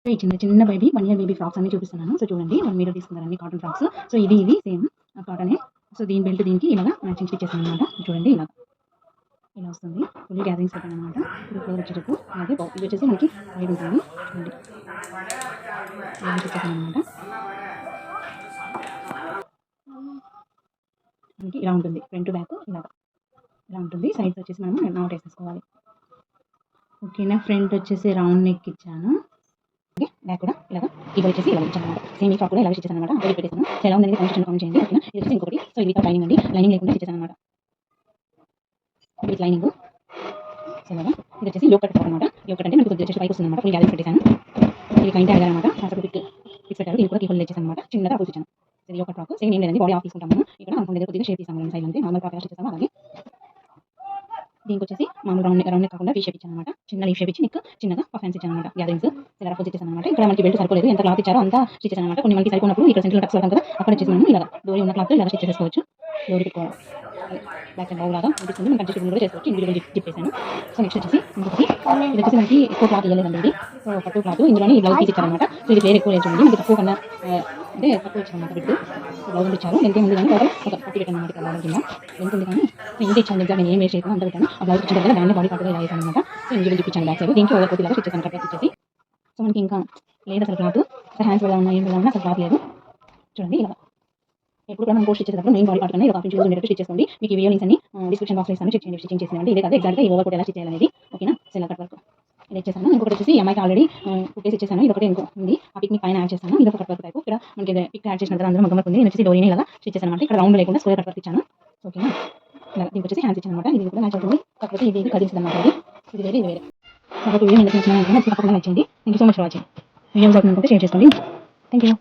ఈ చిన్న చిన్న బేబీ 1 ఇయర్ బేబీ ఫ్రాక్స్ అన్ని చూపిస్తున్నాను. సో చూడండి వాళ్ళు మీరు తీసుకున్నారండి కాటన్ ఫ్రాక్స్. సో ఇది సేమ్ కాటనే. సో దీని బెల్ట్ దీనికి ఇలాగా మ్యాచింగ్ స్టిచ్ చేశాననమాట. చూడండి ఇలా వస్తుంది. ఫుల్ గ్యాదరింగ్స్ పెట్టాననమాట. ఇది ఫ్లోర్ వచ్చేటట్టు అలాగే ఇది వచ్చేసి మనకి సైడ్ ఉంటుంది. చూడండి ఇలా ఇచ్చేసాననమాట. మనకి ఇలా ఉంటుంది ఫ్రంట్ బ్యాక్ ఇలా ఉంటుంది. సైడ్స్ వచ్చేసి మనం నాట్ వేసేసుకోవాలి. ఓకేనా. ఫ్రంట్ వచ్చేసి రౌండ్ నెక్ ఇచ్చాను. బ్యాక్ కూడా ఇలాగా ఇది వచ్చేసి ఇలా ఇచ్చాను అనమాట. సేమ్ ఈ ఫ్రాక్ కూడా ఇలా స్టిచ్ చేశాను అనమాట. అదే పెట్టేసాను. సో ఎలా ఉందని కామెంట్ చేయండి. ఓకేనా. ఇది వచ్చేసి ఇంకొకటి. సో ఇది లైనింగ్ అండి. లైనింగ్ లేకుండా స్టిచ్ చేశాను అనమాట. With lining. సో ఇలాగా ఇది వచ్చేసి యోక్ కట్ ఫ్రాక్ అనమాట. యోక్ కట్ అంటే నాకు కొద్దిగా వచ్చేసి పైకి వస్తుంది అనమాట. ఫుల్ గ్యాదరింగ్ పెట్టేశాను. ఇది క్లయింట్ అడిగారు అనమాట. అసలు ఫిక్స్ పెట్టారు. దీనికి కూడా కీహోల్ చేశాను అనమాట. చిన్నగా ఫుల్ ఇచ్చాను. ఇది యోక్ కట్ ఫ్రాక్. సేమ్ ఏం లేదండి. బాడీ ఆఫ్ తీసుకుంటాము. ఇక్కడ అనుకున్న దగ్గర కొద్దిగా షేప్ తీసాము. సైడ్ అంతే నార్మల్ ఫ్రాక్ స్టిచ్ చేస్తాము. అలాగే దీనికి వచ్చేసి మామూలు రౌండ్ నెక్ కాకుండా వీ షేప్ ఇచ్చాను అనమాట. చిన్న లీఫ్ షేప్ ఇచ్చి నెక్ చిన్నగా పఫెన్స్ ఇచ్చాను అనమాట. గ్యాదరింగ్స్ ఇలా రఫ్ ఇచ్చేసాను అనమాట. ఇక్కడ మనకి బెల్ట్ సరిపోలేదు. ఎంత క్లాత్ ఇచ్చారో అంతా స్టిచ్ చేశాను అనమాట. కొన్ని మనకి సరిపోయినప్పుడు ఇక్కడ సెంటర్ టక్స్ కదా అక్కడ వచ్చేసి మనం ఇలా డోరీ ఉన్న క్లాత్ ఇలా స్టిచ్ చేసుకోవచ్చు. డోరీ పెట్టుకోవాలి. బ్యాక్ అండ్ బౌల్ లాగా అనిపిస్తుంది. మనం కంటిన్యూ కూడా చేసుకోవచ్చు. ఇండివిజువల్ జిప్ చేశాను. సో నెక్స్ట్ వచ్చేసి ఇంకొకటి ఇది వచ్చేసి మనకి ఎక్కువ క్లాత్ ఇవ్వలేదండి. ఇది సో పట్టు క్లాత్ ఇందులోనే ఈ బ్లౌజ్ పీస్ ఇచ్చారనమాట. సో ఇది వేరే ఎక్కువ వేసుకోండి. మనకి తక్కువ కన్నా అంటే తక్కువ ఇచ్చారనమాట. బిడ్డు బ్లౌజ్ ఇచ్చారు. ఎంత ఉంది కానీ ఒక పట్టి పెట్టాను అనమాట. ఇక్కడ బ్లౌజ్ కింద ఎంత ఉంది కానీ ఎంత ఇచ్చాను దగ్గర నేను ఏం వేస్ట్ చేయకుండా అంత పెట్టాను. ఆ బ్లౌజ్ ఇచ్చిన దగ్గర దాన్ని బాడీ పార్ట్గా ఇలా వేసాను అనమాట. సో ఇండివిజువల్ జిప్ ఇచ్చాను. బ్యాక్ సైడ్ దీనికి ఓవర్ కోట్ ఇలా స్టిచ్ చేశాను. కట్ ఇచ్చేసి సో మనకి ఇంకా లేదు అసలు క్లాత్. సో హ్యాండ్స్ ఎలా ఉన్నా ఏం ఎలా ఉన్నా అసలు క్లాత్ లేదు. చూడండి ఇలా ఎప్పుడు కూడా మనం పోస్ట్ చేసేటప్పుడు మెయిన్ బాడీ పార్ట్ కన్నా ఇలా కాఫీ చూసి ఉండేటట్టు స్టిచ్ చేసుకోండి. మీకు ఈ వీడియో లింక్స్ అన్ని డిస్క్రిప్షన్ బాక్స్లో ఇస్తాను. చెక్ చేయండి. స్టిచింగ్ చేసినండి ఇదే కదా ఎగ్జాక్ట్గా ఈ ఓవర్ కోట్ ఎలా స్టిచ్ చేయాలనేది. ఓకేనా. సో ఇలా కట్ వర్క్ ఇది ఇచ్చేసాను. ఇంకొకటి వచ్చేసి అమ్మాయికి ఆల్రెడీ కుట్టేసి ఇచ్చేసాను. ఇది ఒకటి ఇంకో ఉంది. ఆ పిక్ మీకు పైన యాడ్ చేస్తాను. ఇది ఒక కట్ వర్క్ టైపు. ఇక్కడ మనకి పిక్ యాడ్ చేసిన తర్వాత అందరూ మగ్గం వర్క్ ఉంది. నేను వచ్చేసి డోరీని ఇలా స్టిచ్ చేశాను అనమాట. ఇక్కడ రౌండ్ లేకుండా స్క్వేర్ కట్ వర్క్ ఇచ్చాను. ఓకేనా. ఇలా దీనికి వచ్చేసి హ్యాండ్స్ ఇచ్చాను అనమాట. ఇది కూడా మ్యాచ్ అవుతుంది. కాకపోతే ఇది కదిలిస్తుంది అనమాట. ఇది వేరే ఇది వేరే. కాబట్టి వీడియో నచ్చింది. Thank you so much for watching. Videos అవుతుందంటే షేర్ చేసుకోండి. Thank you.